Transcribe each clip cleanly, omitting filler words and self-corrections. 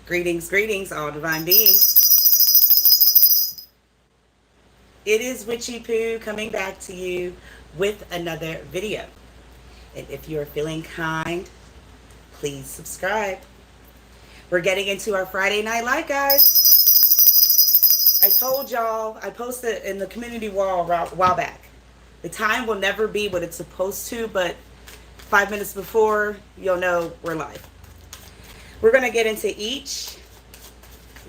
Greetings, greetings, all divine beings. It is Witchy Poo coming back to you with another video. And if you're feeling kind, please subscribe. We're getting into our Friday Night Live, guys. I told y'all, I posted in the community wall a while back. The time will never be what it's supposed to, but 5 minutes before, you'll know we're live. We're going to get into each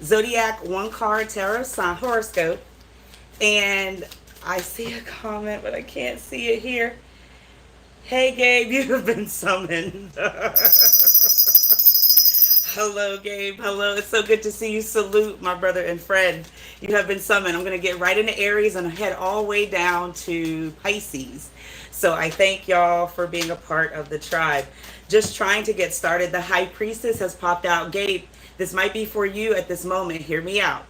Zodiac one card tarot sign horoscope. And I see a comment, but I can't see it here. Hey, Gabe, you have been summoned. Hello, Gabe. Hello. It's so good to see you. Salute, my brother and friend. You have been summoned. I'm going to get right into Aries and head all the way down to Pisces. So I thank y'all for being a part of the tribe. Just trying to get started. The High Priestess has popped out. Gabe, this might be for you at this moment. Hear me out.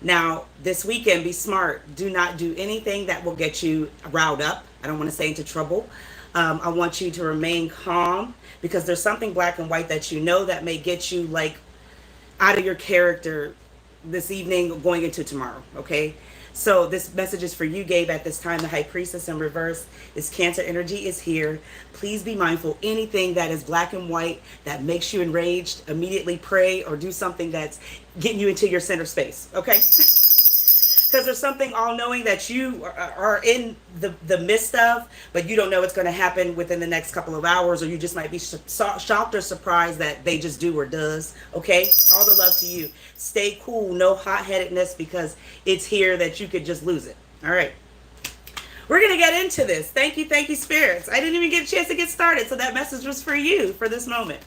Now, this weekend, be smart. Do not do anything that will get you riled up. I don't want to say into trouble. I want you to remain calm because there's something black and white that you know that may get you like out of your character this evening or going into tomorrow, okay? So this message is for you, Gabe, at this time. The High Priestess in reverse. This Cancer energy is here. Please be mindful. Anything that is black and white that makes you enraged, immediately pray or do something that's getting you into your center space, okay? Because there's something all-knowing that you are in the midst of, but you don't know what's going to happen within the next couple of hours, or you just might be shocked or surprised that they just do or does, okay? All the love to you. Stay cool. No hot-headedness because it's here that you could just lose it. All right. We're going to get into this. Thank you, spirits. I didn't even get a chance to get started, so that message was for you for this moment.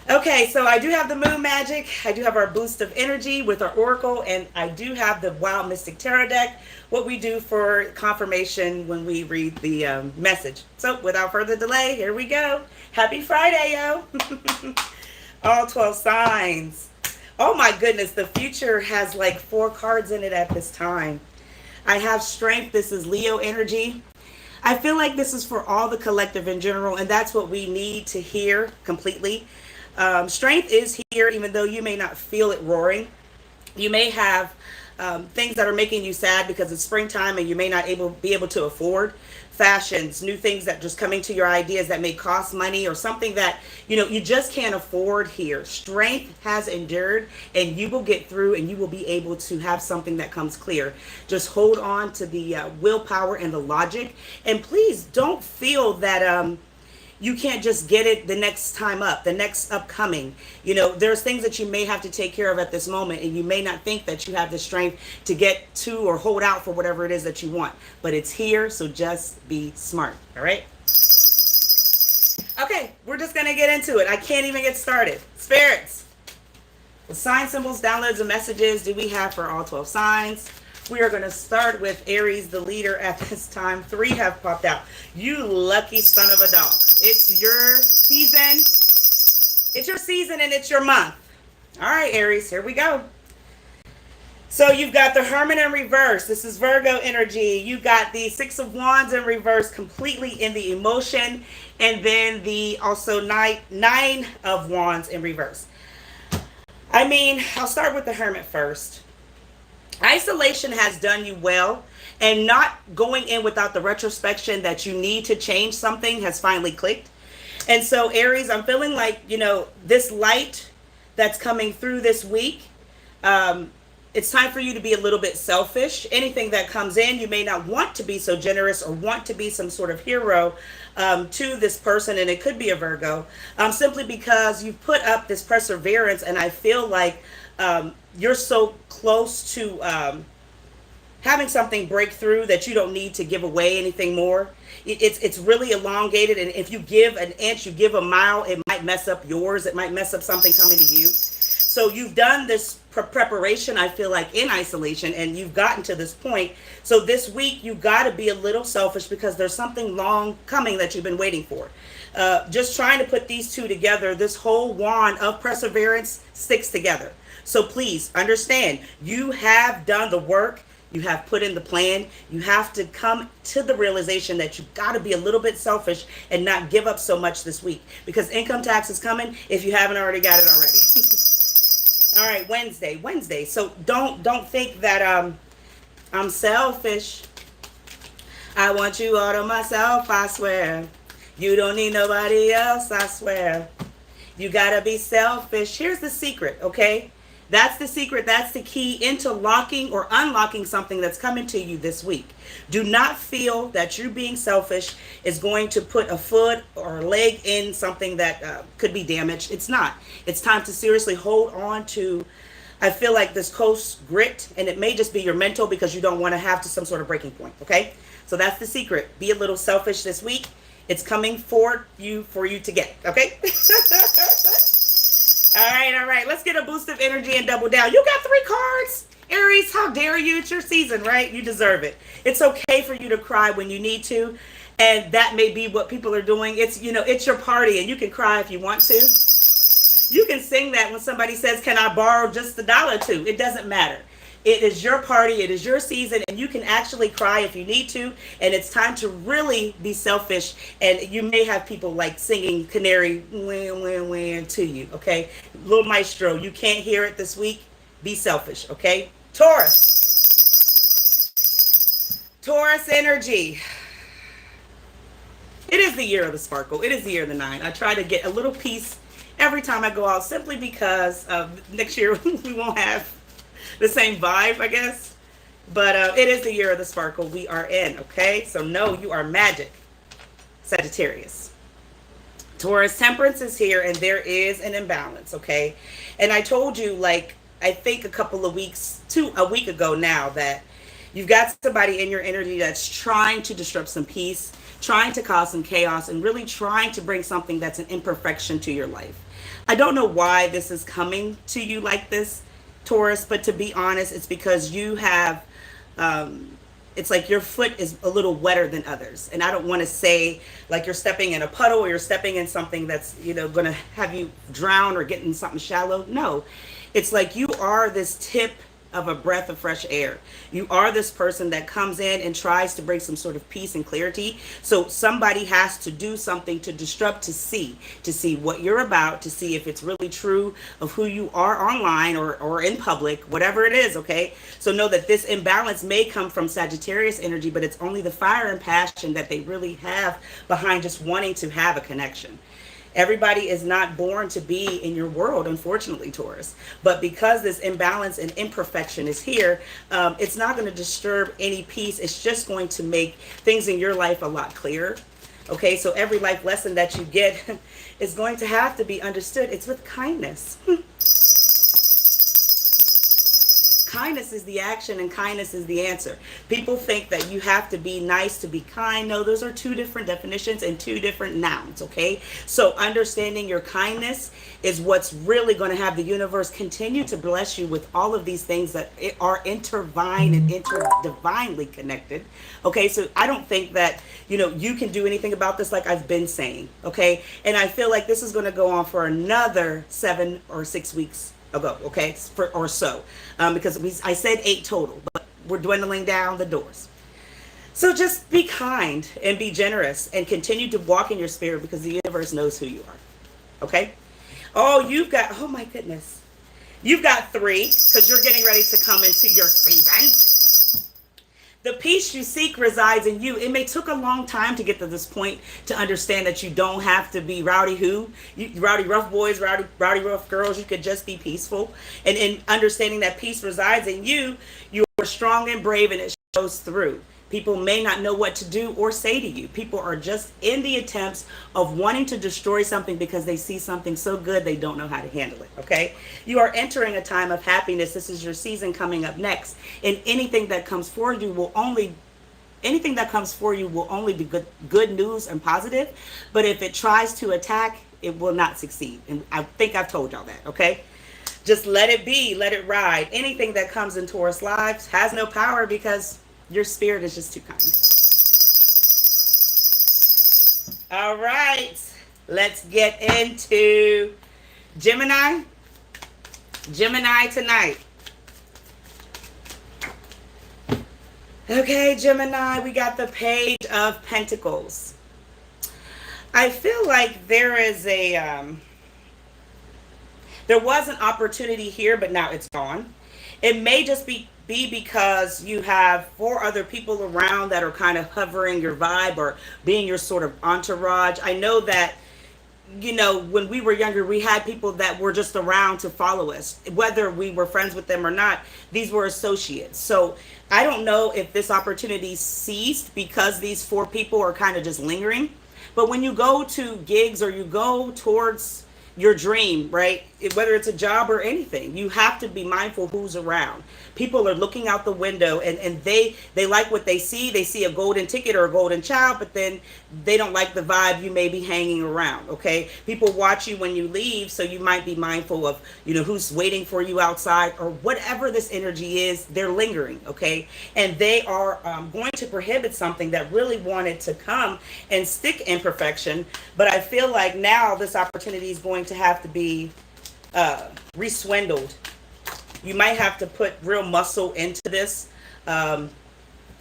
Okay, so I do have the moon magic. I do have our boost of energy with our oracle, and I do have the Wild Mystic Tarot deck, what we do for confirmation when we read the message. So without further delay, here we go. Happy Friday, yo. All 12 signs. Oh my goodness, the future has like 4 cards in it at this time. I have strength. This is Leo energy. I feel like this is for all the collective in general, and that's what we need to hear completely. Strength is here, even though you may not feel it roaring. You may have things that are making you sad because it's springtime and you may not be able to afford fashions, new things that just coming to your ideas that may cost money or something that, you know, you just can't afford here. Strength has endured and you will get through and you will be able to have something that comes clear. Just hold on to the willpower and the logic. And please don't feel that you can't just get it the next time up, the next upcoming. You know, there's things that you may have to take care of at this moment, and you may not think that you have the strength to get to or hold out for whatever it is that you want. But it's here, so just be smart, all right? Okay, we're just going to get into it. I can't even get started. Spirits, what sign symbols, downloads, and messages do we have for all 12 signs? We are going to start with Aries, the leader at this time. 3 have popped out. You lucky son of a dog. It's your season. It's your season and it's your month. All right, Aries, here we go. So you've got the Hermit in reverse. This is Virgo energy. You got the 6 of Wands in reverse, completely in the emotion. And then the also 9 of Wands in reverse. I mean, I'll start with the Hermit first. Isolation has done you well, and not going in without the retrospection that you need to change something has finally clicked. And so Aries, I'm feeling like, you know, this light that's coming through this week, it's time for you to be a little bit selfish. Anything that comes in, you may not want to be so generous or want to be some sort of hero to this person, and it could be a Virgo, simply because you've put up this perseverance, and I feel like you're so close to having something break through that you don't need to give away anything more. It's really elongated, and if you give an inch, you give a mile, it might mess up yours. It might mess up something coming to you. So you've done this preparation, I feel like, in isolation, and you've gotten to this point. So this week, you got to be a little selfish because there's something long coming that you've been waiting for. Just trying to put these two together, this whole wand of perseverance sticks together. So please understand, you have done the work. You have put in the plan. You have to come to the realization that you got to be a little bit selfish and not give up so much this week, because income tax is coming if you haven't already got it already. All right, Wednesday. So don't think that I'm selfish. I want you all to myself, I swear. You don't need nobody else, I swear. You gotta be selfish. Here's the secret, okay? That's the secret. That's the key into locking or unlocking something that's coming to you this week. Do not feel that you being selfish is going to put a foot or a leg in something that could be damaged. It's not. It's time to seriously hold on to, I feel like, this close grit, and it may just be your mental because you don't want to have to some sort of breaking point, okay? So that's the secret. Be a little selfish this week. It's coming for you to get, okay? All right. Let's get a boost of energy and double down. You got 3 cards. Aries, how dare you? It's your season, right? You deserve it. It's okay for you to cry when you need to. And that may be what people are doing. It's, it's your party and you can cry if you want to. You can sing that when somebody says, can I borrow just $1 or 2? It doesn't matter. It is your party. It is your season. And you can actually cry if you need to. And it's time to really be selfish. And you may have people like singing Canary wah, to you. Okay. Little maestro, you can't hear it this week. Be selfish. Okay. Taurus energy. It is the year of the sparkle. It is the year of the 9. I try to get a little peace every time I go out simply because next year we won't have the same vibe, I guess. But it is the year of the sparkle we are in, okay? So no, you are magic, Sagittarius. Taurus, temperance is here and there is an imbalance, okay? And I told you, like, I think a week ago now, that you've got somebody in your energy that's trying to disrupt some peace, trying to cause some chaos, and really trying to bring something that's an imperfection to your life. I don't know why this is coming to you like this, Taurus, but to be honest, it's because you have, it's like your foot is a little wetter than others. And I don't want to say like you're stepping in a puddle or you're stepping in something that's, going to have you drown or get in something shallow. No, it's like you are this tip of a breath of fresh air. You are this person that comes in and tries to bring some sort of peace and clarity. So somebody has to do something to disrupt, to see what you're about, to see if it's really true of who you are online or in public, whatever it is, okay? So know that this imbalance may come from Sagittarius energy, but it's only the fire and passion that they really have behind just wanting to have a connection. Everybody is not born to be in your world, unfortunately, Taurus. But because this imbalance and imperfection is here, it's not going to disturb any peace. It's just going to make things in your life a lot clearer. Okay, so every life lesson that you get is going to have to be understood. It's with kindness. Kindness is the action and kindness is the answer. People think that you have to be nice to be kind. No, those are 2 different definitions and 2 different nouns, okay? So understanding your kindness is what's really going to have the universe continue to bless you with all of these things that are intertwined and interdivinely connected, okay? So I don't think that, you can do anything about this, like I've been saying, okay? And I feel like this is going to go on for another 7 or 6 weeks ago, okay, or so, because I said 8 total, but we're dwindling down the doors. So just be kind and be generous and continue to walk in your spirit because the universe knows who you are, okay? Oh my goodness, you've got 3 because you're getting ready to come into your season. The peace you seek resides in you. It may took a long time to get to this point to understand that you don't have to be rowdy rough boys, rowdy rough girls. You could just be peaceful. And in understanding that peace resides in you, you are strong and brave and it shows through. People may not know what to do or say to you. People are just in the attempts of wanting to destroy something because they see something so good they don't know how to handle it, okay? You are entering a time of happiness. This is your season coming up next. And anything that comes for you will only be good news and positive. But if it tries to attack, it will not succeed. And I think I've told y'all that, okay? Just let it be, let it ride. Anything that comes in Taurus lives has no power because your spirit is just too kind. All right, let's get into Gemini. Gemini tonight. Okay, Gemini, we got the Page of Pentacles. I feel like there is There was an opportunity here, but now it's gone. It may just be because you have four other people around that are kind of hovering your vibe or being your sort of entourage. I know that, you know, when we were younger, we had people that were just around to follow us, whether we were friends with them or not. These were associates. So I don't know if this opportunity ceased because these four people are kind of just lingering. But when you go to gigs or you go towards your dream, right? Whether it's a job or anything, you have to be mindful who's around. People are looking out the window and they like what they see. They see a golden ticket or a golden child, but then they don't like the vibe you may be hanging around. Okay. People watch you when you leave. So you might be mindful of, you know, who's waiting for you outside or whatever this energy is. They're lingering. Okay. And they are going to prohibit something that really wanted to come and stick in perfection. But I feel like now this opportunity is going to have to be reswindled. You might have to put real muscle into this,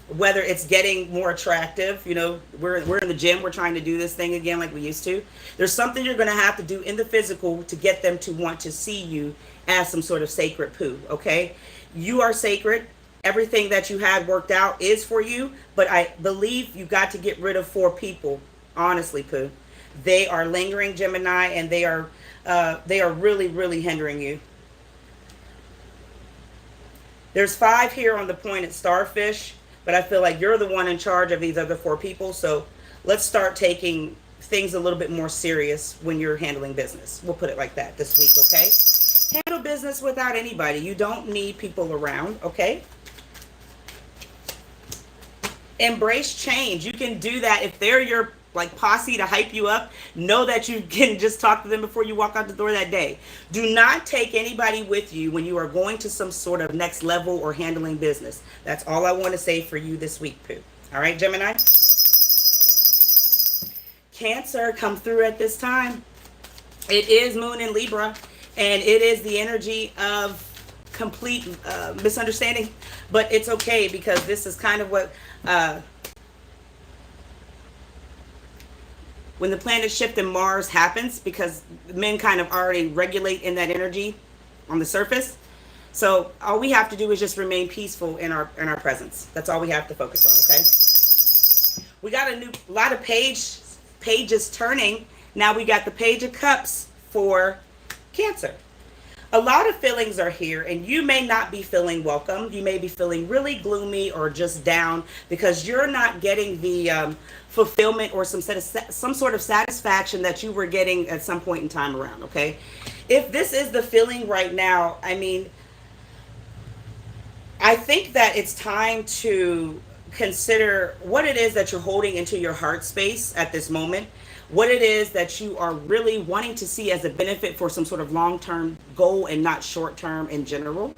whether it's getting more attractive. You know, we're in the gym, we're trying to do this thing again like we used to. There's something you're going to have to do in the physical to get them to want to see you as some sort of sacred poo. Okay, you are sacred. Everything that you had worked out is for you, but I believe you got to get rid of four people. Honestly, poo, they are lingering, Gemini, and they are really, really hindering you. There's 5 here on the pointed starfish, but I feel like you're the one in charge of these other 4 people. So let's start taking things a little bit more serious when you're handling business. We'll put it like that this week, okay? Handle business without anybody. You don't need people around, okay? Embrace change. You can do that if they're your like posse to hype you up. Know that you can just talk to them before you walk out the door that day. Do not take anybody with you when you are going to some sort of next level or handling business. That's all I want to say for you this week, Pooh. All right, Gemini? Cancer, come through at this time. It is Moon in Libra, and it is the energy of complete misunderstanding, but it's okay because this is kind of what when the planet shift in Mars happens, because men kind of already regulate in that energy on the surface. So all we have to do is just remain peaceful in our presence. That's all we have to focus on, okay? We got a lot of pages turning. Now we got the Page of Cups for Cancer. A lot of feelings are here, and you may not be feeling welcome. You may be feeling really gloomy or just down because you're not getting the fulfillment or some sort of satisfaction that you were getting at some point in time around, okay? If this is the feeling right now, I mean, I think that it's time to consider what it is that you're holding into your heart space at this moment. What it is that you are really wanting to see as a benefit for some sort of long-term goal and not short-term in general,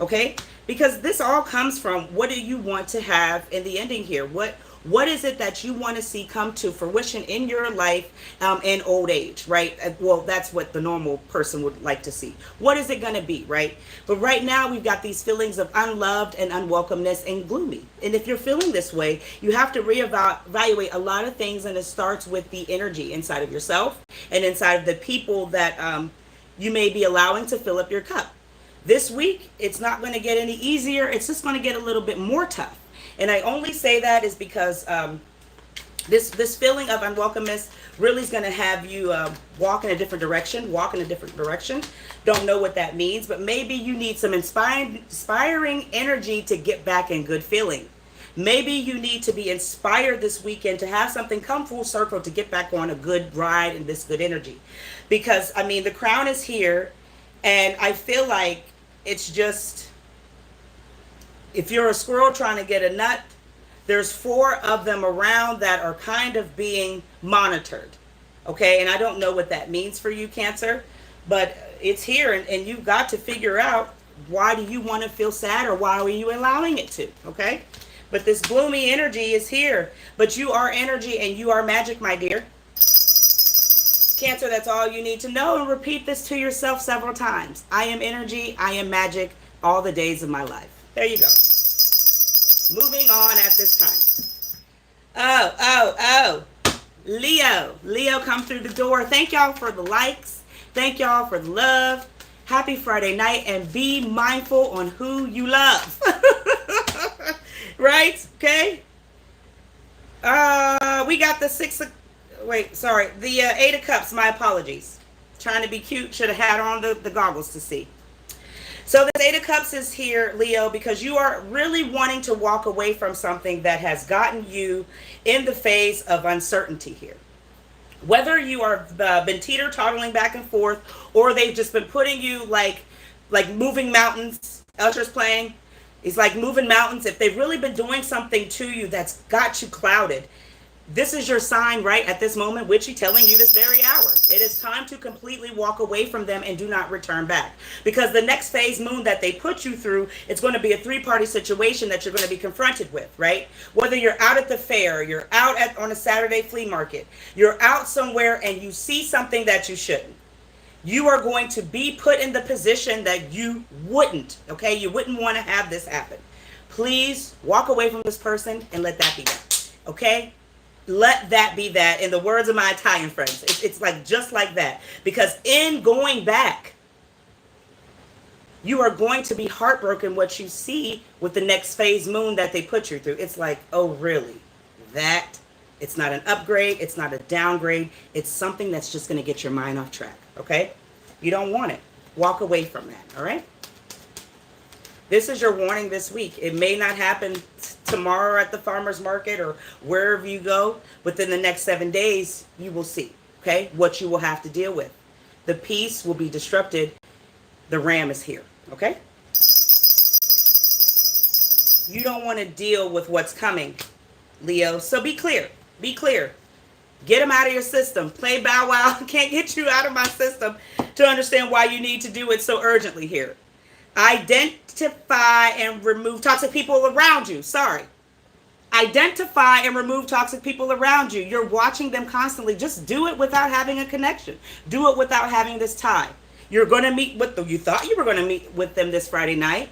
okay? Because this all comes from what do you want to have in the ending here? What is it that you want to see come to fruition in your life in old age, right? Well, that's what the normal person would like to see. What is it going to be, right? But right now we've got these feelings of unloved and unwelcomeness and gloomy. And if you're feeling this way, you have to reevaluate a lot of things, and it starts with the energy inside of yourself and inside of the people that you may be allowing to fill up your cup. This week, it's not going to get any easier. It's just going to get a little bit more tough. And I only say that is because this feeling of unwelcomeness really is going to have you walk in a different direction. Don't know what that means, but maybe you need some inspiring energy to get back in good feeling. Maybe you need to be inspired this weekend to have something come full circle to get back on a good ride and this good energy. Because, I mean, the crown is here, and I feel like it's just... If you're a squirrel trying to get a nut, there's 4 of them around that are kind of being monitored. Okay, and I don't know what that means for you, Cancer, but it's here, and you've got to figure out, why do you want to feel sad, or why are you allowing it to? Okay, but this gloomy energy is here, but you are energy and you are magic, my dear. Cancer, that's all you need to know, and repeat this to yourself several times. I am energy, I am magic, all the days of my life. There you go. Moving on at this time. Oh. Leo, come through the door. Thank y'all for the likes. Thank y'all for the love. Happy Friday night, and be mindful on who you love. Right? Okay. We got the the Eight of Cups. My apologies. Trying to be cute. Should have had on the goggles to see. So this Eight of Cups is here, Leo, because you are really wanting to walk away from something that has gotten you in the phase of uncertainty here. Whether you are been teeter-tottling back and forth, or they've just been putting you like moving mountains. Usher's playing. It's like moving mountains. If they've really been doing something to you that's got you clouded, this is your sign right at this moment, witchy telling you this very hour. It is time to completely walk away from them and do not return back. Because the next phase moon that they put you through, it's going to be a three-party situation that you're going to be confronted with, right? Whether you're out at the fair, you're out on a Saturday flea market, you're out somewhere and you see something that you shouldn't. You are going to be put in the position that you wouldn't, okay? You wouldn't want to have this happen. Please walk away from this person and let that be that, okay? Let that be that. In the words of my Italian friends, it's like just like that. Because in going back, you are going to be heartbroken what you see with the next phase moon that they put you through. It's like, oh, really? That? It's not an upgrade. It's not a downgrade. It's something that's just going to get your mind off track. Okay? You don't want it. Walk away from that. All right? This is your warning this week. It may not happen tomorrow at the farmer's market or wherever you go. Within the next 7 days, you will see, okay, what you will have to deal with. The peace will be disrupted. The ram is here, okay? You don't want to deal with what's coming, Leo. So be clear. Be clear. Get them out of your system. Play Bow Wow. Can't get you out of my system to understand why you need to do it so urgently here. Identify and remove toxic people around you. Sorry. Identify and remove toxic people around you. You're watching them constantly. Just do it without having a connection. Do it without having this tie. You're going to meet with them. You thought you were going to meet with them this Friday night.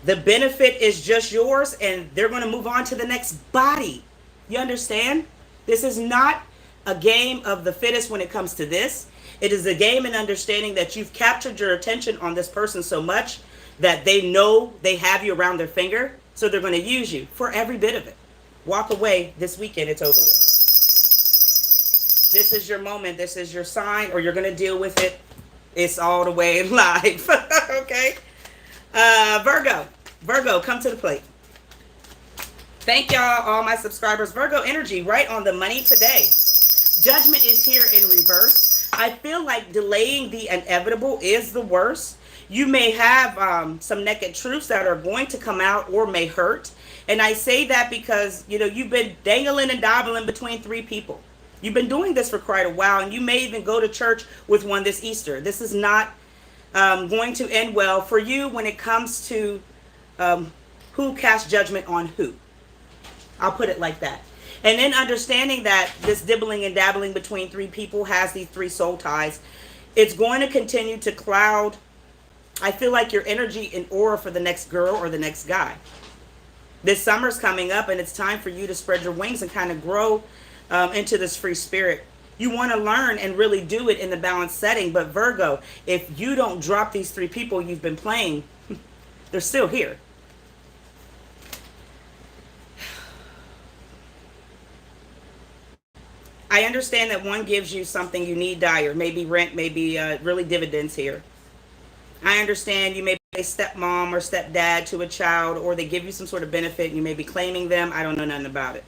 The benefit is just yours, and they're going to move on to the next body. You understand? This is not a game of the fittest when it comes to this. It is a game in understanding that you've captured your attention on this person so much that they know they have you around their finger. So they're going to use you for every bit of it. Walk away this weekend. It's over with. This is your moment. This is your sign, or you're going to deal with it. It's all the way live. Okay. Virgo, come to the plate. Thank y'all, all my subscribers. Virgo energy right on the money today. Judgment is here in reverse. I feel like delaying the inevitable is the worst. You may have some naked truths that are going to come out or may hurt. And I say that because, you know, you've been dangling and dabbling between three people. You've been doing this for quite a while, and you may even go to church with one this Easter. This is not going to end well for you when it comes to who casts judgment on who. I'll put it like that. And then understanding that this dibbling and dabbling between three people has these three soul ties, it's going to continue to cloud, I feel like, your energy and aura for the next girl or the next guy. This summer's coming up, and it's time for you to spread your wings and kind of grow into this free spirit. You want to learn and really do it in the balanced setting. But Virgo, if you don't drop these three people you've been playing, they're still here. I understand that one gives you something you need dire, maybe rent, maybe really dividends here. I understand you may be a stepmom or stepdad to a child, or they give you some sort of benefit and you may be claiming them. I don't know nothing about it.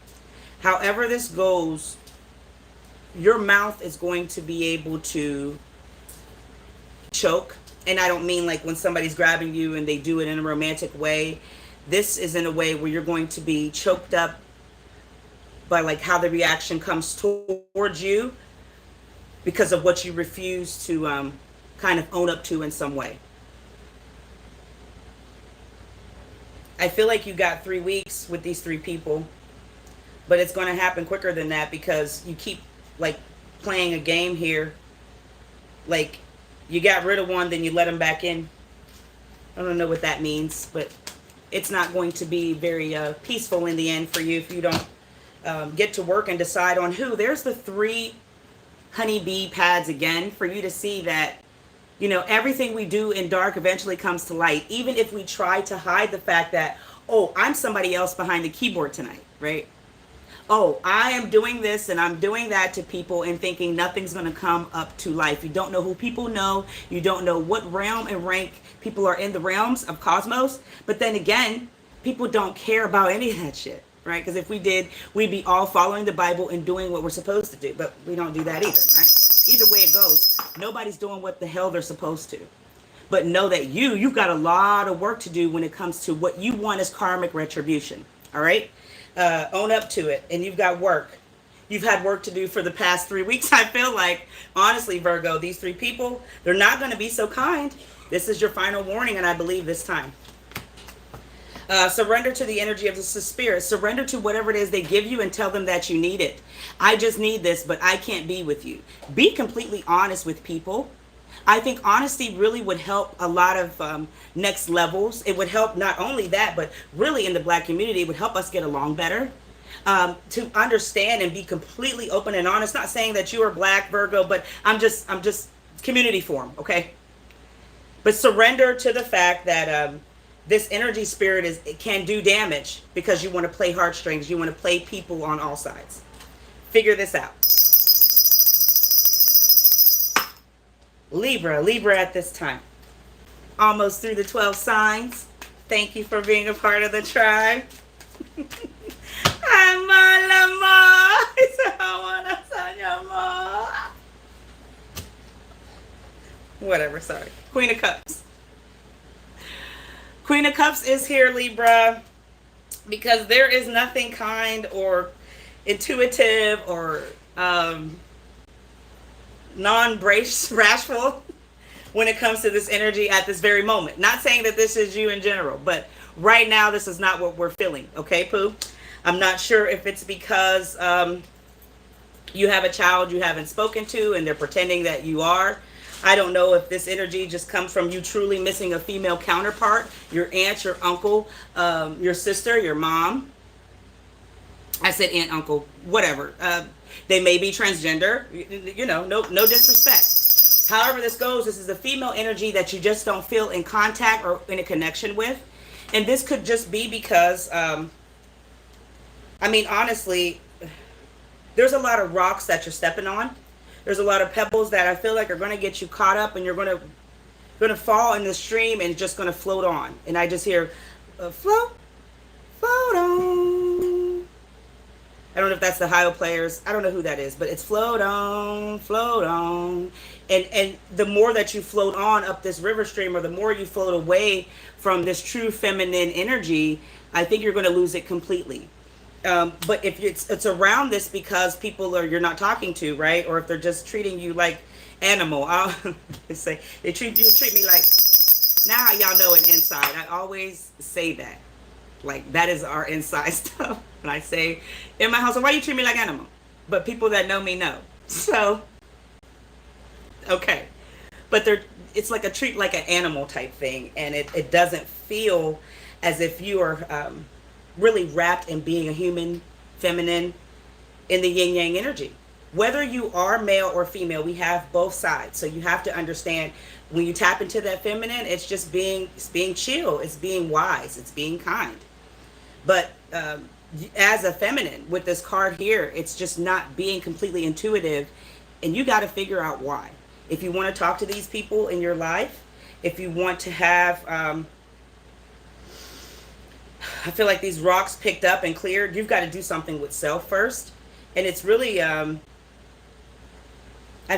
However this goes, your mouth is going to be able to choke. And I don't mean like when somebody's grabbing you and they do it in a romantic way. This is in a way where you're going to be choked up by like how the reaction comes towards you because of what you refuse to kind of own up to in some way. I feel like you got 3 weeks with these three people, but it's going to happen quicker than that because you keep like playing a game here. Like you got rid of one, then you let them back in. I don't know what that means, but it's not going to be very peaceful in the end for you if you don't get to work and decide on who. There's the 3 honeybee pads again for you to see that You know, everything we do in dark eventually comes to light, even if we try to hide the fact that, oh, I'm somebody else behind the keyboard tonight, right? Oh, I am doing this and I'm doing that to people and thinking nothing's going to come up to life. You don't know who people know. You don't know what realm and rank people are in the realms of cosmos. But then again, people don't care about any of that shit, right? Because if we did, we'd be all following the Bible and doing what we're supposed to do. But we don't do that either, right? Either way it goes, nobody's doing what the hell they're supposed to. But know that you've got a lot of work to do when it comes to what you want as karmic retribution, all right? Own up to it, and you've got work. You've had work to do for the past 3 weeks. I feel like, honestly, Virgo, these 3 people, they're not going to be so kind. This is your final warning, and I believe this time. Surrender to the energy of the spirit. Surrender to whatever it is they give you and tell them that you need it. I just need this, but I can't be with you. Be completely honest with people. I think honesty really would help a lot of next levels. It would help not only that, but really in the Black community, it would help us get along better. To understand and be completely open and honest. Not saying that you are Black, Virgo, but I'm just community form, okay? But surrender to the fact that this energy spirit it can do damage because you want to play heartstrings. You want to play people on all sides. Figure this out. Libra at this time. Almost through the 12 signs. Thank you for being a part of the tribe. I'm whatever, sorry. Queen of Cups. Queen of Cups is here, Libra, because there is nothing kind or intuitive or non-bashful when it comes to this energy at this very moment. Not saying that this is you in general, but right now this is not what we're feeling. Okay, Pooh? I'm not sure if it's because you have a child you haven't spoken to and they're pretending that you are. I don't know if this energy just comes from you truly missing a female counterpart, your aunt, your uncle, your sister, your mom. I said aunt, uncle, whatever. They may be transgender, you know, no disrespect. However this goes, this is a female energy that you just don't feel in contact or in a connection with. And this could just be because, I mean, honestly, there's a lot of rocks that you're stepping on. There's a lot of pebbles that I feel like are going to get you caught up and you're going to fall in the stream and just going to float on. And I just hear, float on. I don't know if that's the Hio players. I don't know who that is, but it's float on, float on. And the more that you float on up this river stream or the more you float away from this true feminine energy, I think you're going to lose it completely. But if it's around this because people you're not talking to, right? Or if they're just treating you like animal. I'll say you treat me like, now y'all know it inside. I always say that. Like that is our inside stuff. And I say in my house, why you treat me like animal? But people that know me know. So, okay. But it's like a treat like an animal type thing. And it doesn't feel as if you are really wrapped in being a human, feminine, in the yin yang energy. Whether you are male or female, we have both sides. So you have to understand when you tap into that feminine, it's just being chill, it's being wise, it's being kind. But as a feminine with this card here, it's just not being completely intuitive, and you got to figure out why. If you want to talk to these people in your life, if you want to have I feel like these rocks picked up and cleared, you've got to do something with self first. And it's really, I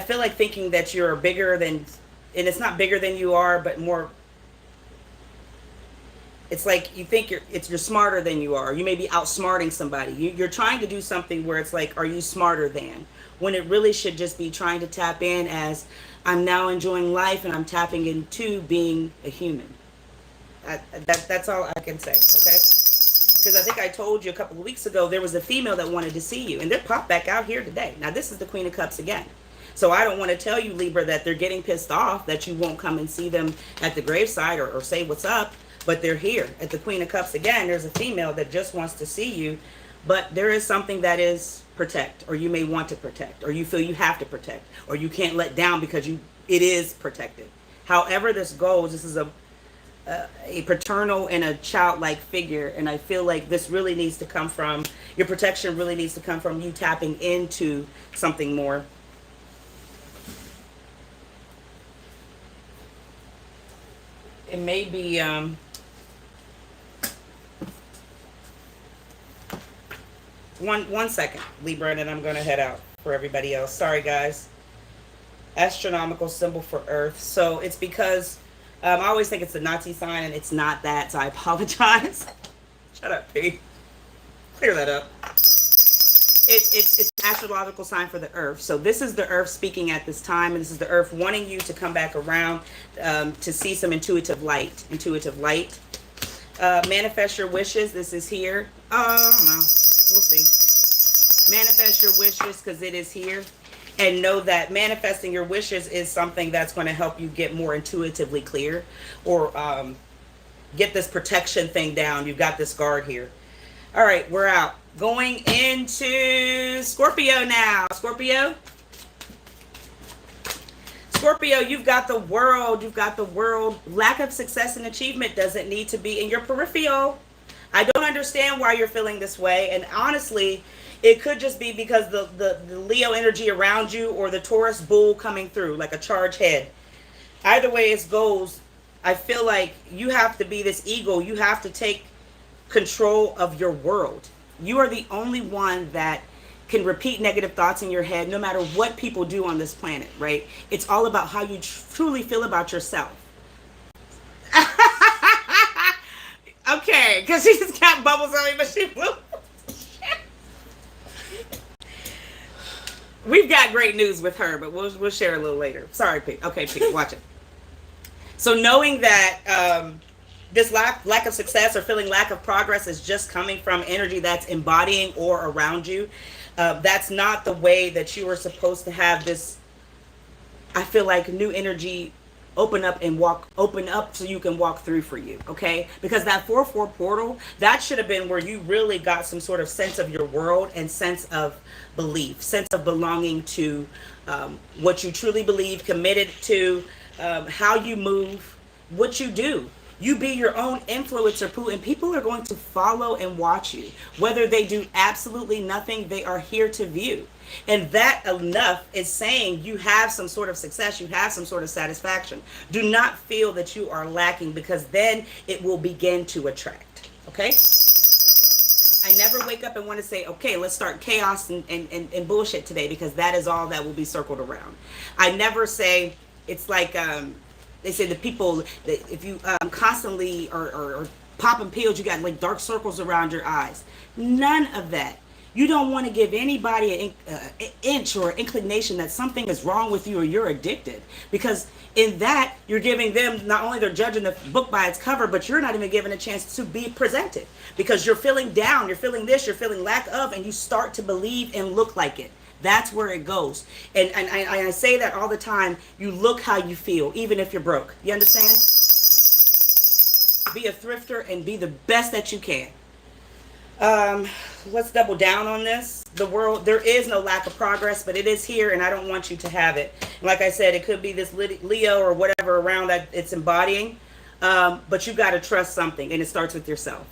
feel like thinking that you're bigger than, and it's not bigger than you are, but more, it's like you think you're smarter than you are. You may be outsmarting somebody. You're trying to do something where it's like, are you smarter than? When it really should just be trying to tap in as, I'm now enjoying life and I'm tapping into being a human. That's all I can say, okay? Because I think I told you a couple of weeks ago, there was a female that wanted to see you, and they popped back out here today. Now, this is the Queen of Cups again. So I don't want to tell you, Libra, that they're getting pissed off that you won't come and see them at the graveside or say what's up, but they're here. At the Queen of Cups again, there's a female that just wants to see you, but there is something that is protect, or you may want to protect, or you feel you have to protect, or you can't let down because it is protected. However this goes, this is a paternal and a childlike figure, and I feel like this really needs to come from, your protection really needs to come from you tapping into something more. It may be one second, Libra, and then I'm gonna head out for everybody else. Sorry guys. Astronomical symbol for Earth. So it's because I always think it's a Nazi sign, and it's not that, so I apologize. Shut up, P. Clear that up. It's an astrological sign for the Earth. So this is the Earth speaking at this time, and this is the Earth wanting you to come back around to see some intuitive light. Intuitive light. Manifest your wishes. This is here. I don't know. We'll see. Manifest your wishes because it is here. And know that manifesting your wishes is something that's going to help you get more intuitively clear, or get this protection thing down. You've got this guard here. All right, we're out. Going into Scorpio now. Scorpio, you've got the world. You've got the world. Lack of success and achievement doesn't need to be in your peripheral. I don't understand why you're feeling this way. And honestly, it could just be because the Leo energy around you, or the Taurus bull coming through like a charged head. Either way it goes, I feel like you have to be this eagle. You have to take control of your world. You are the only one that can repeat negative thoughts in your head, no matter what people do on this planet, right? It's all about how you truly feel about yourself. Okay, because she's got bubbles on me, but she will. We've got great news with her, but we'll share a little later. Sorry, Pete. Okay, Pete, watch it. So knowing that this lack of success or feeling lack of progress is just coming from energy that's embodying or around you, that's not the way that you are supposed to have this. I feel like new energy open up so you can walk through for you, okay? Because that 4-4 portal, that should have been where you really got some sort of sense of your world and sense of belief, sense of belonging to what you truly believe, committed to, how you move, what you do. You be your own influencer, Pooh, and people are going to follow and watch you. Whether they do absolutely nothing, they are here to view. And that enough is saying you have some sort of success, you have some sort of satisfaction. Do not feel that you are lacking, because then it will begin to attract, okay? I never wake up and want to say, okay, let's start chaos and bullshit today, because that is all that will be circled around. I never say, it's like, they say the people that if you constantly are popping pills, you got like dark circles around your eyes. None of that. You don't want to give anybody an inch or inclination that something is wrong with you or you're addicted, because in that you're giving them, not only they're judging the book by its cover, but you're not even given a chance to be presented, because you're feeling down, you're feeling this, you're feeling lack of, and you start to believe and look like it. That's where it goes. And I say that all the time. You look how you feel, even if you're broke. You understand? Be a thrifter and be the best that you can. Let's double down on this. The world, there is no lack of progress, but it is here, and I don't want you to have it. Like I said, it could be this Leo or whatever around that it's embodying, but you got to trust something, and it starts with yourself.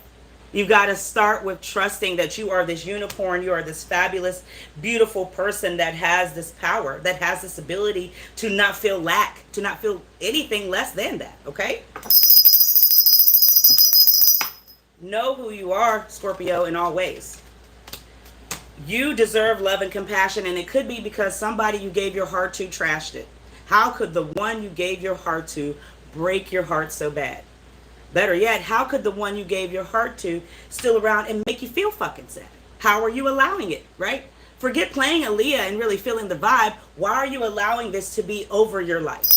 You've got to start with trusting that you are this unicorn, you are this fabulous, beautiful person that has this power, that has this ability to not feel lack, to not feel anything less than that, okay? Know who you are, Scorpio, in all ways. You deserve love and compassion, and it could be because somebody you gave your heart to trashed it. How could the one you gave your heart to break your heart so bad? Better yet, how could the one you gave your heart to still around and make you feel fucking sad? How are you allowing it, right? Forget playing Aaliyah and really feeling the vibe. Why are you allowing this to be over your life?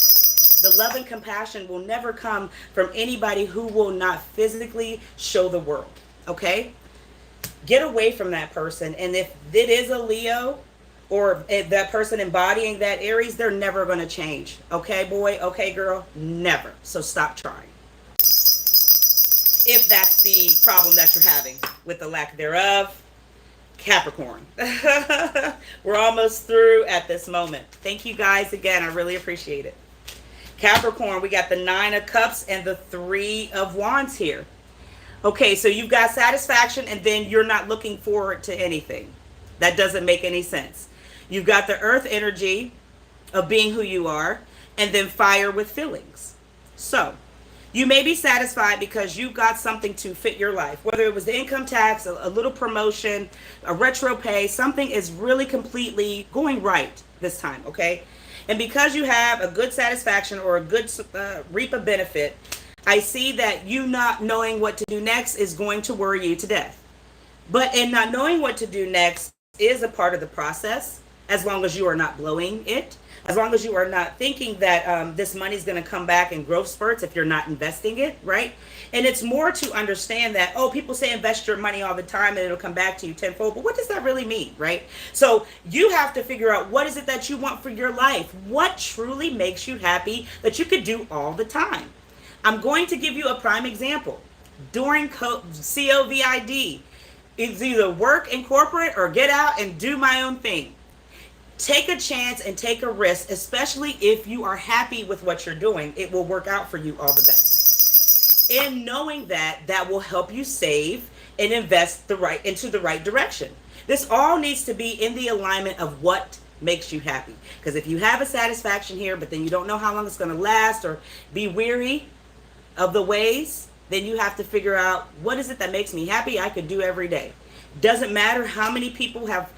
The love and compassion will never come from anybody who will not physically show the world, okay? Get away from that person. And if it is a Leo or that person embodying that Aries, they're never going to change. Okay, boy? Okay, girl? Never. So stop trying. If that's the problem that you're having with the lack thereof. Capricorn. We're almost through at this moment. Thank you guys again. I really appreciate it. Capricorn, we got the Nine of Cups and the Three of Wands here. Okay, so you've got satisfaction and then you're not looking forward to anything. That doesn't make any sense. You've got the earth energy of being who you are, and then fire with feelings. So you may be satisfied because you got something to fit your life, whether it was the income tax, a little promotion, a retro pay, something is really completely going right this time, okay? And because you have a good satisfaction or a good reap a benefit, I see that you not knowing what to do next is going to worry you to death. But in not knowing what to do next is a part of the process, as long as you are not blowing it, as long as you are not thinking that this money is going to come back in growth spurts if you're not investing it, right? And it's more to understand that, oh, people say invest your money all the time and it'll come back to you tenfold, but what does that really mean, right? So you have to figure out, what is it that you want for your life? What truly makes you happy that you could do all the time? I'm going to give you a prime example. During COVID, it's either work in corporate or get out and do my own thing. Take a chance and take a risk, especially if you are happy with what you're doing. It will work out for you all the best. And knowing that, that will help you save and invest into the right direction. This all needs to be in the alignment of what makes you happy. Because if you have a satisfaction here, but then you don't know how long it's going to last, or be weary of the ways, then you have to figure out, what is it that makes me happy I could do every day. Doesn't matter how many people have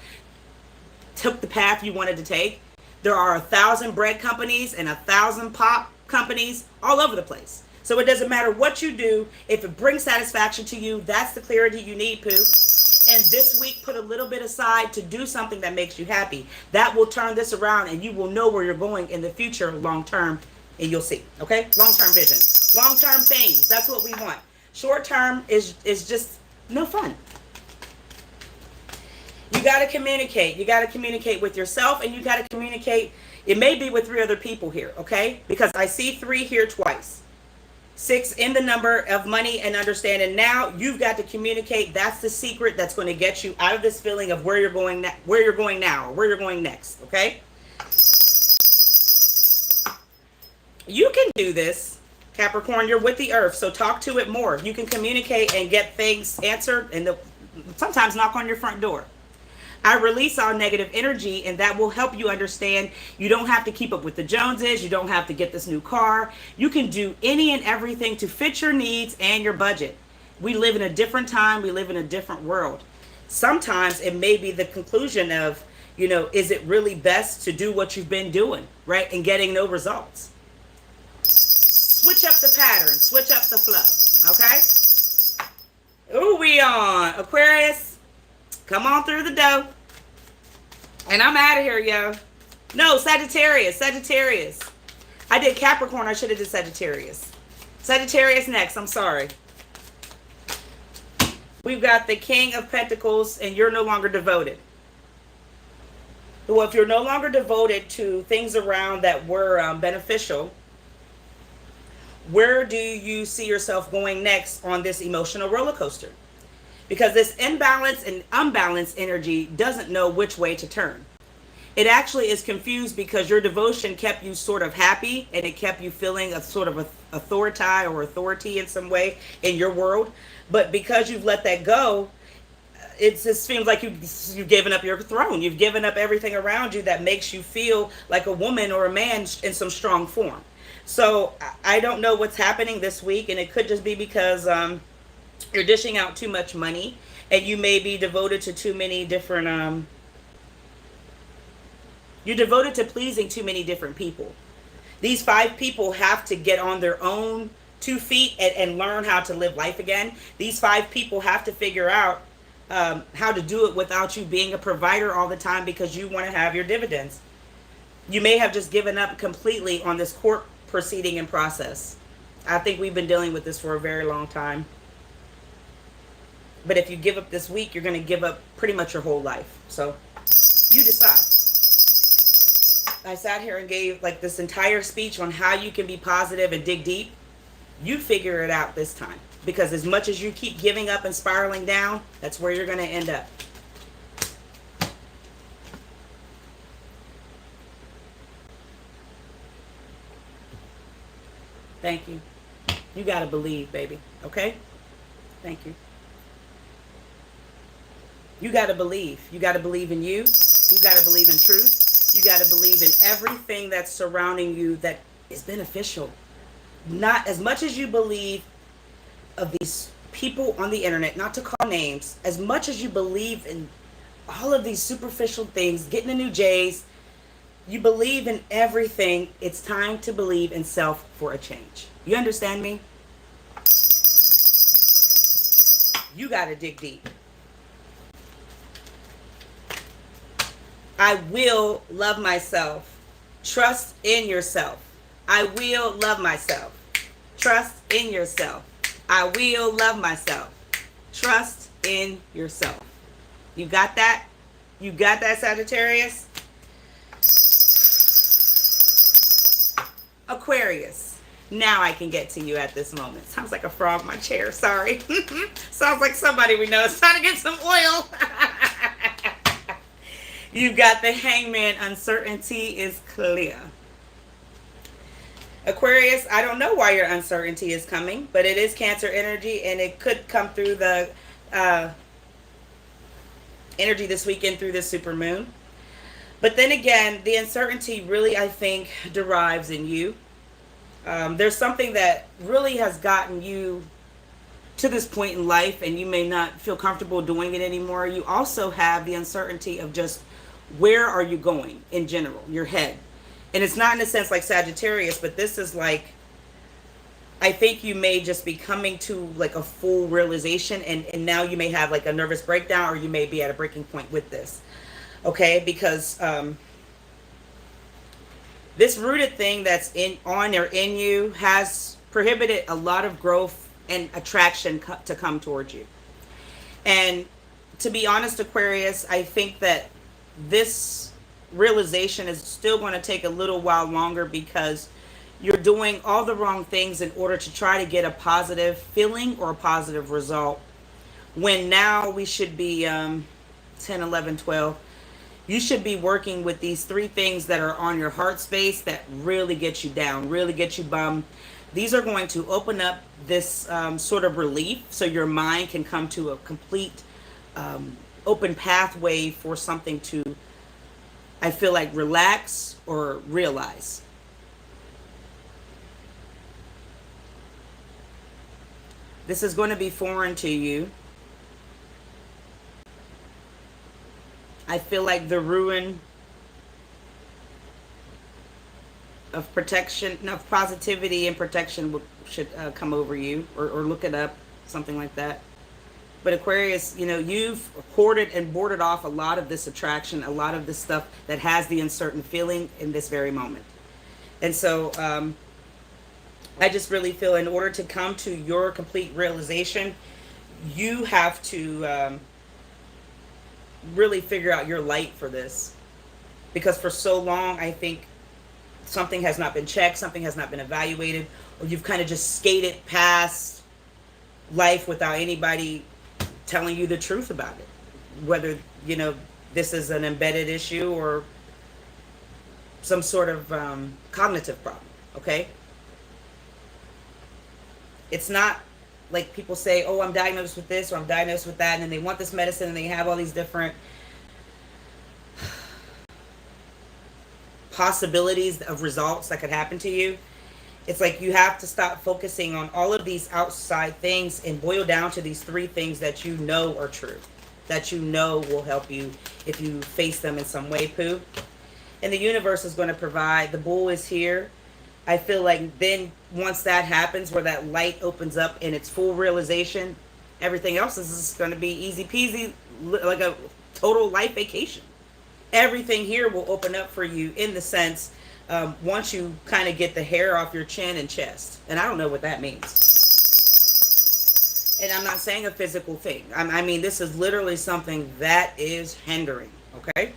took the path you wanted to take. There are 1,000 bread companies and 1,000 pop companies all over the place. So it doesn't matter what you do. If it brings satisfaction to you, that's the clarity you need, Pooh. And this week, put a little bit aside to do something that makes you happy. That will turn this around and you will know where you're going in the future long term, and you'll see, okay? Long-term vision. Long-term things, that's what we want. Short-term is just no fun. You got to communicate. You got to communicate with yourself, and you got to communicate. It may be with 3 other people here, okay? Because I see 3 here twice. 6 in the number of money and understanding. Now you've got to communicate. That's the secret that's going to get you out of this feeling of where you're going now, or where you're going next, okay? You can do this, Capricorn. You're with the earth, so talk to it more. You can communicate and get things answered, and sometimes knock on your front door. I release all negative energy, and that will help you understand you don't have to keep up with the Joneses. You don't have to get this new car. You can do any and everything to fit your needs and your budget. We live in a different time. We live in a different world. Sometimes it may be the conclusion of, is it really best to do what you've been doing, right? And getting no results. Switch up the pattern. Switch up the flow, okay? Ooh, we on. Aquarius. Come on through the dough. And I'm out of here, yo. No, Sagittarius. I did Capricorn. I should have did Sagittarius. Sagittarius next. I'm sorry. We've got the King of Pentacles, and you're no longer devoted. Well, if you're no longer devoted to things around that were beneficial, where do you see yourself going next on this emotional roller coaster? Because this imbalance and unbalanced energy doesn't know which way to turn. It actually is confused because your devotion kept you sort of happy, and it kept you feeling a sort of authority in some way in your world. But because you've let that go, it just seems like you've given up your throne. You've given up everything around you that makes you feel like a woman or a man in some strong form. So I don't know what's happening this week, and it could just be because you're dishing out too much money, and you may be devoted to too many different you're devoted to pleasing too many different people. These 5 people have to get on their own 2 feet and learn how to live life again. These 5 people have to figure out how to do it without you being a provider all the time, because you want to have your dividends. You may have just given up completely on this court proceeding and process. I think we've been dealing with this for a very long time. But if you give up this week, you're going to give up pretty much your whole life. So you decide. I sat here and gave like this entire speech on how you can be positive and dig deep. You figure it out this time. Because as much as you keep giving up and spiraling down, that's where you're going to end up. Thank you. You got to believe, baby. Okay? Thank you. You got to believe. You got to believe in you. You got to believe in truth. You got to believe in everything that's surrounding you that is beneficial. Not as much as you believe of these people on the internet, not to call names, as much as you believe in all of these superficial things, getting the new J's, you believe in everything. It's time to believe in self for a change. You understand me? You got to dig deep. I will love myself. Trust in yourself. I will love myself. Trust in yourself. I will love myself. Trust in yourself. You got that? You got that, Sagittarius? Aquarius. Now I can get to you at this moment. Sounds like a frog in my chair. Sorry. Sounds like somebody we know is trying to get some oil. You got the Hangman. Uncertainty is clear. Aquarius, I don't know why your uncertainty is coming, but it is Cancer energy, and it could come through the energy this weekend through the super moon. But then again, the uncertainty really, I think, derives in you. There's something that really has gotten you to this point in life, and you may not feel comfortable doing it anymore. You also have the uncertainty of just where are you going in general, your head. And it's not in a sense like Sagittarius, but this is like, I think you may just be coming to like a full realization, and now you may have like a nervous breakdown, or you may be at a breaking point with this. Okay, because this rooted thing that's on or in you has prohibited a lot of growth and attraction to come towards you. And to be honest, Aquarius, I think that this realization is still going to take a little while longer, because you're doing all the wrong things in order to try to get a positive feeling or a positive result, when now we should be 10, 11, 12. You should be working with these three things that are on your heart space that really get you down, really get you bummed. These are going to open up this sort of relief, so your mind can come to a complete open pathway for something to, I feel like, relax or realize. This is going to be foreign to you. I feel like the ruin of protection, of positivity and protection should come over you, or look it up, something like that. But Aquarius, you know, you've hoarded and boarded off a lot of this attraction, a lot of this stuff that has the uncertain feeling in this very moment. And so I just really feel in order to come to your complete realization, you have to really figure out your light for this. Because for so long, I think something has not been checked, something has not been evaluated, or you've kind of just skated past life without anybody telling you the truth about it. Whether, you know, this is an embedded issue or some sort of cognitive problem, okay? It's not like people say, oh, I'm diagnosed with this or I'm diagnosed with that, and then they want this medicine and they have all these different possibilities of results that could happen to you. It's like you have to stop focusing on all of these outside things and boil down to these three things that you know are true, that you know will help you if you face them in some way, Pooh. And the universe is going to provide. The bull is here. I feel like then once that happens, where that light opens up in its full realization, everything else is just going to be easy peasy, like a total life vacation. Everything here will open up for you in the sense, once you kind of get the hair off your chin and chest. And I don't know what that means. And I'm not saying a physical thing. I mean, this is literally something that is hindering, okay?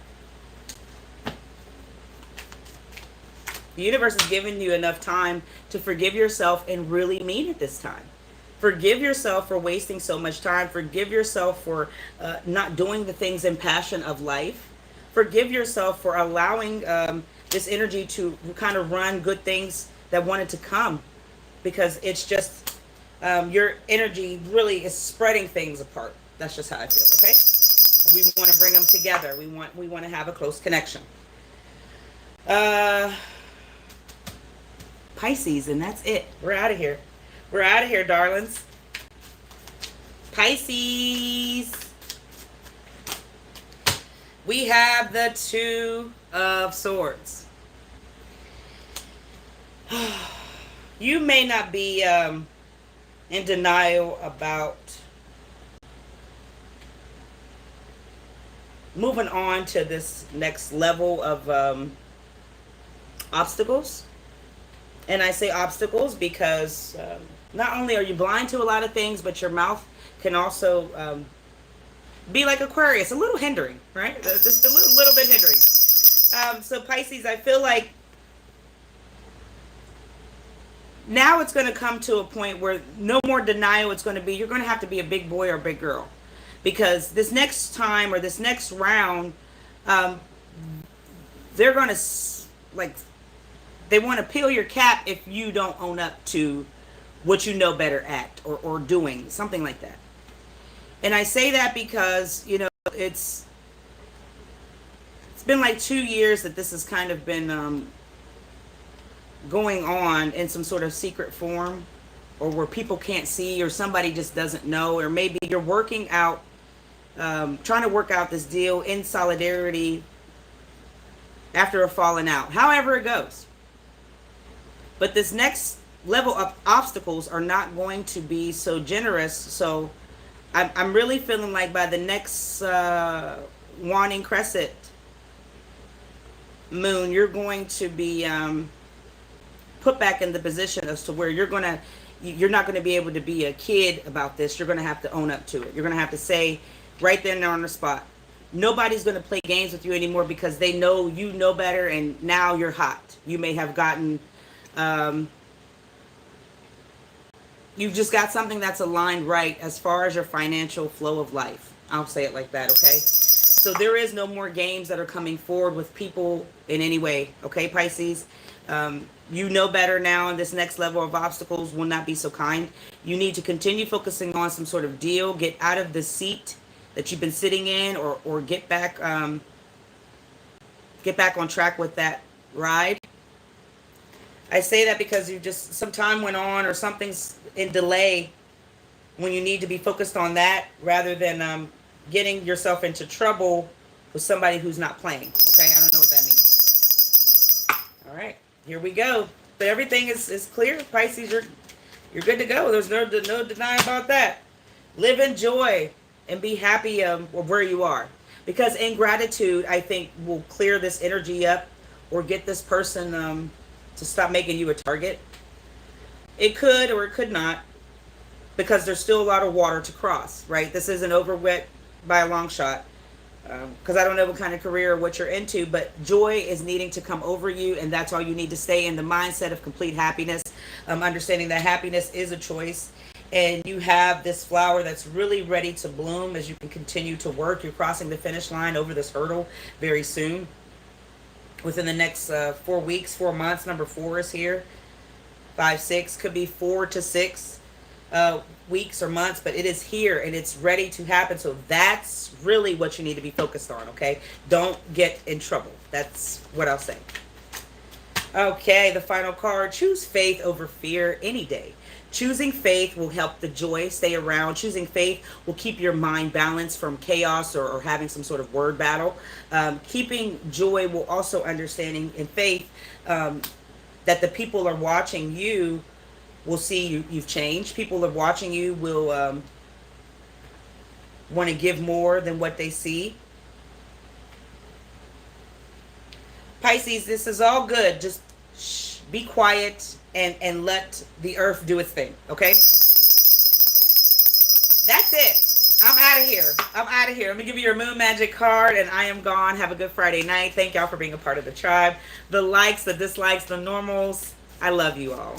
The universe is giving you enough time to forgive yourself and really mean it this time. Forgive yourself for wasting so much time. Forgive yourself for not doing the things in passion of life. Forgive yourself for allowing this energy to kind of run good things that wanted to come because it's just your energy really is spreading things apart. That's just how I feel, okay? We want to bring them together. We want to have a close connection. Pisces, and that's it. We're out of here. We're out of here, darlings. Pisces. We have the Two of Swords. You may not be in denial about moving on to this next level of obstacles. And I say obstacles because not only are you blind to a lot of things, but your mouth can also be like Aquarius, a little hindering, right? Just a little bit hindering. So Pisces, I feel like now it's going to come to a point where no more denial. It's going to be, you're going to have to be a big boy or a big girl. Because this next time or this next round, they're going to, like, they want to peel your cap if you don't own up to what you know better at or doing, something like that. And I say that because, you know, it's been like 2 years that this has kind of been going on in some sort of secret form, or where people can't see, or somebody just doesn't know, or maybe you're working out, trying to work out this deal in solidarity after a falling out, however it goes. But this next level of obstacles are not going to be so generous. So I'm really feeling like by the next waning crescent moon, you're going to be put back in the position as to where you're not going to be able to be a kid about this. You're going to have to own up to it. You're going to have to say right then and on the spot, nobody's going to play games with you anymore, because they know you know better, and now you're hot. You may have gotten you've just got something that's aligned right as far as your financial flow of life. I'll say it like that, okay? So there is no more games that are coming forward with people in any way, okay, Pisces? You know better now, and this next level of obstacles will not be so kind. You need to continue focusing on some sort of deal. Get out of the seat that you've been sitting in, or get back on track with that ride. I say that because some time went on, or something's in delay when you need to be focused on that, rather than getting yourself into trouble with somebody who's not playing. Okay, I don't know what that means. All right, here we go. But everything is clear, Pisces. You're good to go. There's no denying about that. Live in joy and be happy where you are, because ingratitude, I think, will clear this energy up, or get this person to stop making you a target. It could, or it could not, because there's still a lot of water to cross, right? This isn't over wet by a long shot, because I don't know what kind of career or what you're into, but joy is needing to come over you, and that's all you need to stay in the mindset of complete happiness, understanding that happiness is a choice, and you have this flower that's really ready to bloom as you can continue to work. You're crossing the finish line over this hurdle very soon. Within the next 4 weeks, 4 months, number 4 is here. 5, 6, could be 4 to 6 weeks or months, but it is here and it's ready to happen. So that's really what you need to be focused on, okay? Don't get in trouble. That's what I'll say. Okay, the final card. Choose faith over fear any day. Choosing faith will help the joy stay around. Choosing faith will keep your mind balanced from chaos or having some sort of word battle. Keeping joy will also understanding in faith that the people are watching you will see you've changed. People are watching you will want to give more than what they see. Pisces, this is all good. Just be quiet and let the earth do its thing, okay? That's it. I'm out of here. I'm out of here. Let me give you your moon magic card, and I am gone. Have a good Friday night. Thank y'all for being a part of the tribe. The likes, the dislikes, the normals. I love you all.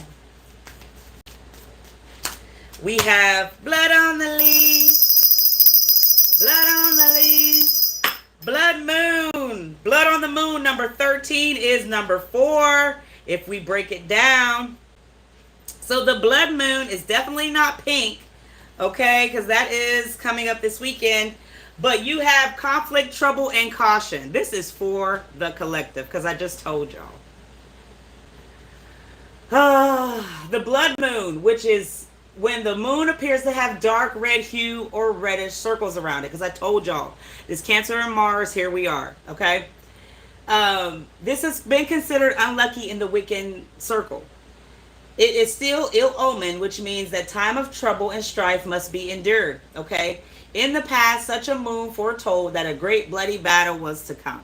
We have blood on the leaves. Blood on the leaves. Blood moon. Blood on the moon. Number 13 is number 4. If we break it down, So the blood moon is definitely not pink, okay, because that is coming up this weekend. But you have conflict, trouble, and caution. This is for the collective, because I just told y'all. The blood moon, which is when the moon appears to have dark red hue or reddish circles around it, because I told y'all, this Cancer and Mars, here we are, okay? This has been considered unlucky in the Wiccan circle. It is still ill omen, which means that time of trouble and strife must be endured, okay? In the past, such a moon foretold that a great bloody battle was to come.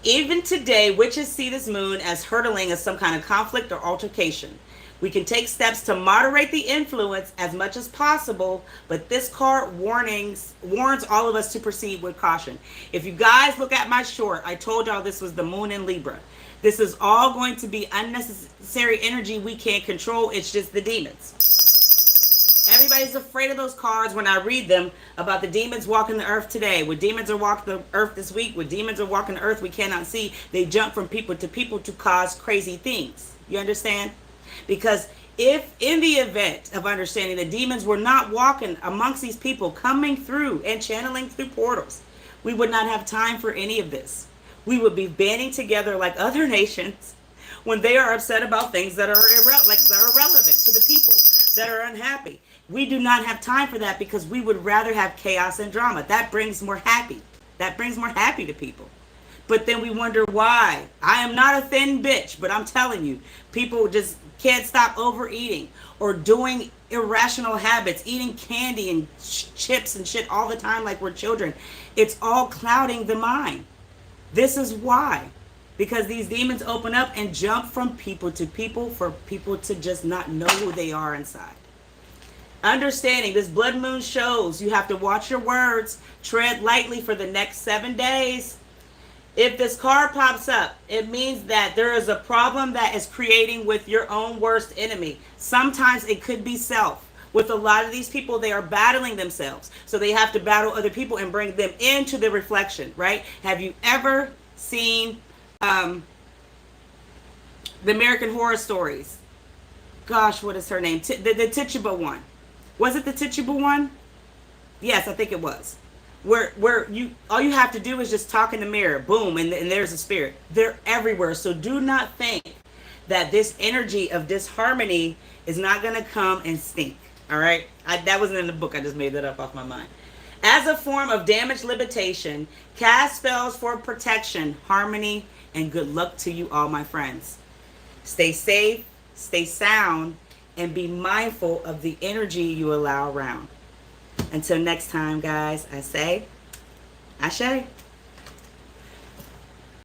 Even today, witches see this moon as hurtling as some kind of conflict or altercation. We can take steps to moderate the influence as much as possible, but this card warns all of us to proceed with caution. If you guys look at my short, I told y'all this was the moon in Libra. This is all going to be unnecessary energy we can't control. It's just the demons. Everybody's afraid of those cards when I read them about the demons walking the earth today. When demons are walking the earth this week, when demons are walking the earth we cannot see, they jump from people to cause crazy things. You understand? Because if in the event of understanding the demons were not walking amongst these people, coming through and channeling through portals, we would not have time for any of this. We would be banding together like other nations when they are upset about things that are irrelevant to the people, that are unhappy. We do not have time for that because we would rather have chaos and drama. That brings more happy. That brings more happy to people. But then we wonder why. I am not a thin bitch, but I'm telling you, people just can't stop overeating or doing irrational habits, eating candy and chips and shit all the time like we're children. It's all clouding the mind. This is why. Because these demons open up and jump from people to people for people to just not know who they are inside. Understanding this blood moon shows you have to watch your words, tread lightly for the next 7 days. If this card pops up, it means that there is a problem that is creating with your own worst enemy. Sometimes it could be self. With a lot of these people, they are battling themselves. So they have to battle other people and bring them into the reflection, right? Have you ever seen the American Horror Stories? Gosh, what is her name? The Tituba one. Was it the Tituba one? Yes, I think it was. Where you all you have to do is just talk in the mirror, boom, and there's a spirit. They're everywhere. So do not think that this energy of disharmony is not going to come and stink. All right, that wasn't in the book. I just made that up off my mind. As a form of damage limitation, cast spells for protection, harmony, and good luck to you all, my friends. Stay safe, stay sound, and be mindful of the energy you allow around. Until next time, guys, I say, Ashe.